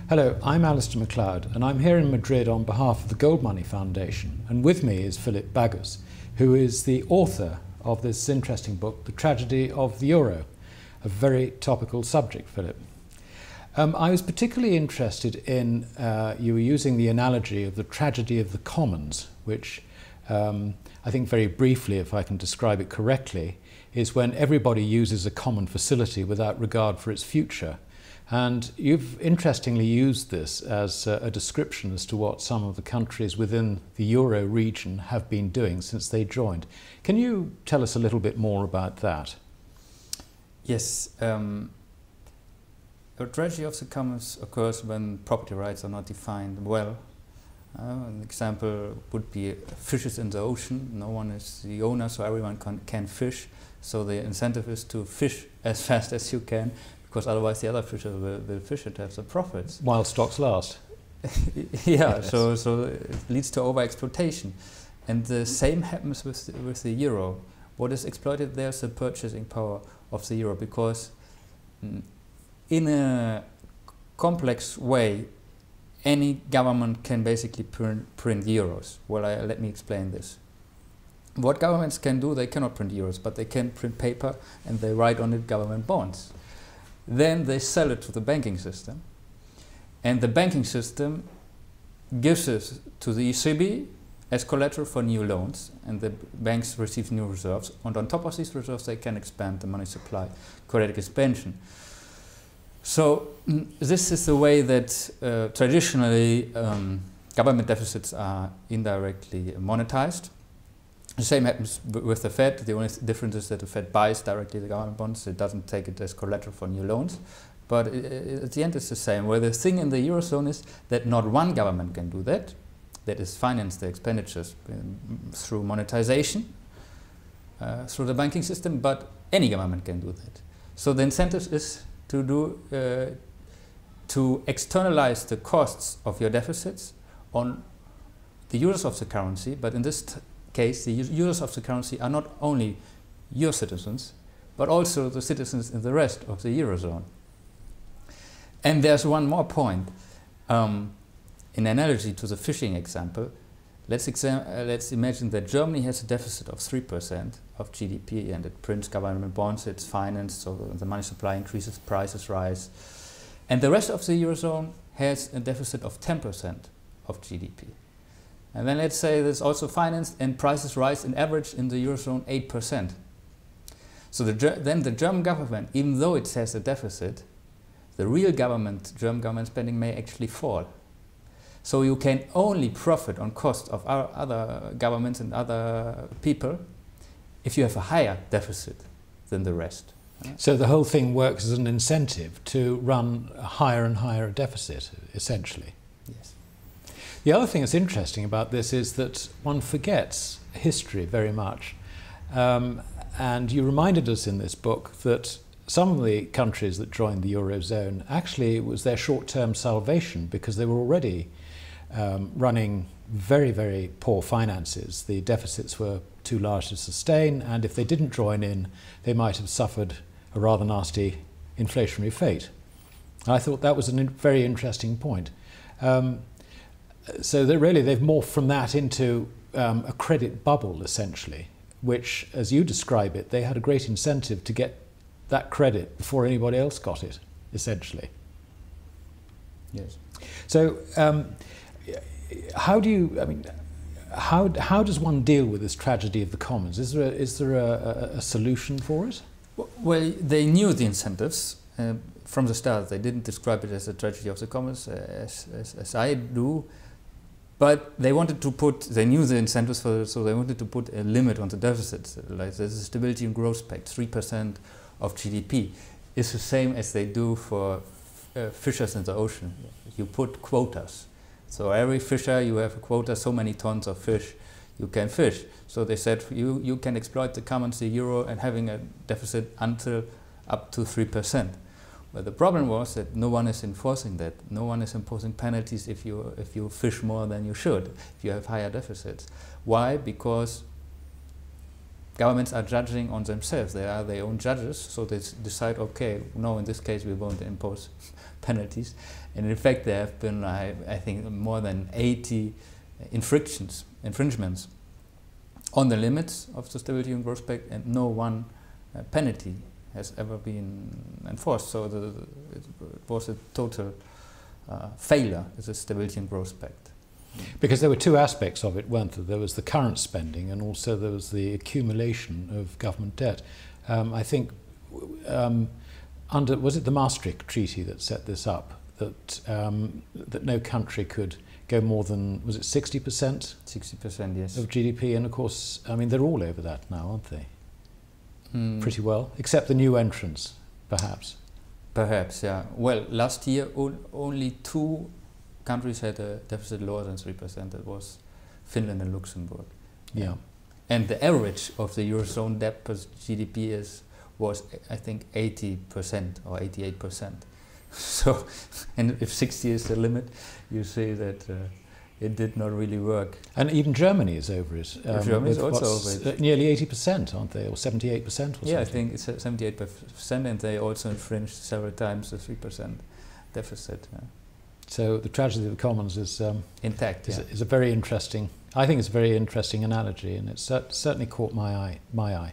Hello, I'm Alistair MacLeod, and I'm here in Madrid on behalf of the GoldMoney Foundation, and with me is Philip Baggers, who is the author of this interesting book, The Tragedy of the Euro, a very topical subject, Philip. I was particularly interested in, you were using the analogy of the tragedy of the commons, which I think very briefly, if I can describe it correctly, is when everybody uses a common facility without regard for its future. And you've interestingly used this as a description as to what some of the countries within the Euro region have been doing since they joined. Can you tell us a little bit more about that? Yes. The tragedy of the commons occurs when property rights are not defined well. An example would be fishes in the ocean. No one is the owner, so everyone can fish. So the incentive is to fish as fast as you can, because otherwise the other fishers will fish it, have the profits. While stocks last. Yeah, yes. so it leads to over-exploitation. And the same happens with the euro. What is exploited there is the purchasing power of the euro, because in a complex way, any government can basically print euros. Well, let me explain this. What governments can do, they cannot print euros, but they can print paper and they write on it government bonds. Then they sell it to the banking system, and the banking system gives it to the ECB as collateral for new loans, and the banks receive new reserves, and on top of these reserves they can expand the money supply, credit expansion. So this is the way that traditionally government deficits are indirectly monetized. The same happens with the Fed. The only difference is that the Fed buys directly the government bonds. It doesn't take it as collateral for new loans. But at the end it's the same. Where the thing in the Eurozone is that not one government can do that. That is finance the expenditures through monetization, through the banking system, but any government can do that. So the incentive is to externalize the costs of your deficits on the users of the currency, but in this case, the users of the currency are not only your citizens, but also the citizens in the rest of the Eurozone. And there's one more point. In analogy to the fishing example, let's imagine that Germany has a deficit of 3% of GDP, and it prints government bonds, it's financed, so the money supply increases, prices rise. And the rest of the Eurozone has a deficit of 10% of GDP. And then let's say that's also financed and prices rise in average in the Eurozone 8%. So then the German government, even though it has a deficit, the real German government spending may actually fall. So you can only profit on cost of our other governments and other people if you have a higher deficit than the rest. So the whole thing works as an incentive to run a higher and higher deficit, essentially. Yes. The other thing that's interesting about this is that one forgets history very much. And you reminded us in this book that some of the countries that joined the Eurozone, actually it was their short-term salvation, because they were already running very, very poor finances. The deficits were too large to sustain, and if they didn't join in, they might have suffered a rather nasty inflationary fate. I thought that was a very interesting point. So they've morphed from that into a credit bubble, essentially, which, as you describe it, they had a great incentive to get that credit before anybody else got it, essentially. Yes. So how does one deal with this tragedy of the commons? Is there a solution for it? Well, they knew the incentives from the start. They didn't describe it as a tragedy of the commons as I do. But they wanted to they knew the incentives for it, so they wanted to put a limit on the deficits. Like there's a Stability and Growth Pact, 3% of GDP. It's the same as they do for fishers in the ocean. You put quotas. So every fisher, you have a quota, so many tons of fish you can fish. So they said you can exploit the commons, the euro, and having a deficit until up to 3%. But the problem was that no one is enforcing that. No one is imposing penalties if you fish more than you should, if you have higher deficits. Why? Because governments are judging on themselves. They are their own judges, so they decide, okay, no, in this case we won't impose penalties. And in fact, there have been, I think, more than 80 infringements on the limits of the Stability and Growth Pact, and no one penalty has ever been enforced. So it was a total failure as a Stability and Growth Pact. Because there were two aspects of it, weren't there? There was the current spending, and also there was the accumulation of government debt. I think was it the Maastricht Treaty that set this up, that that no country could go more than, was it 60%? 60%, yes. Of GDP, and of course, I mean, they're all over that now, aren't they? Pretty well, except the new entrants, perhaps. Perhaps, yeah. Well, last year only 2 countries had a deficit lower than 3%. That was Finland and Luxembourg. Yeah. And the average of the Eurozone debt per GDP was, I think, 80% or 88%. So, and if 60 is the limit, you see that it did not really work. And even Germany is over it. Germany is also over it. Nearly 80%, aren't they? Or 78% or something? Yeah, I think it's 78%, and they also infringed several times the 3% deficit. So the tragedy of the commons is intact. Is a very interesting. I think it's a very interesting analogy, and it's certainly caught my eye.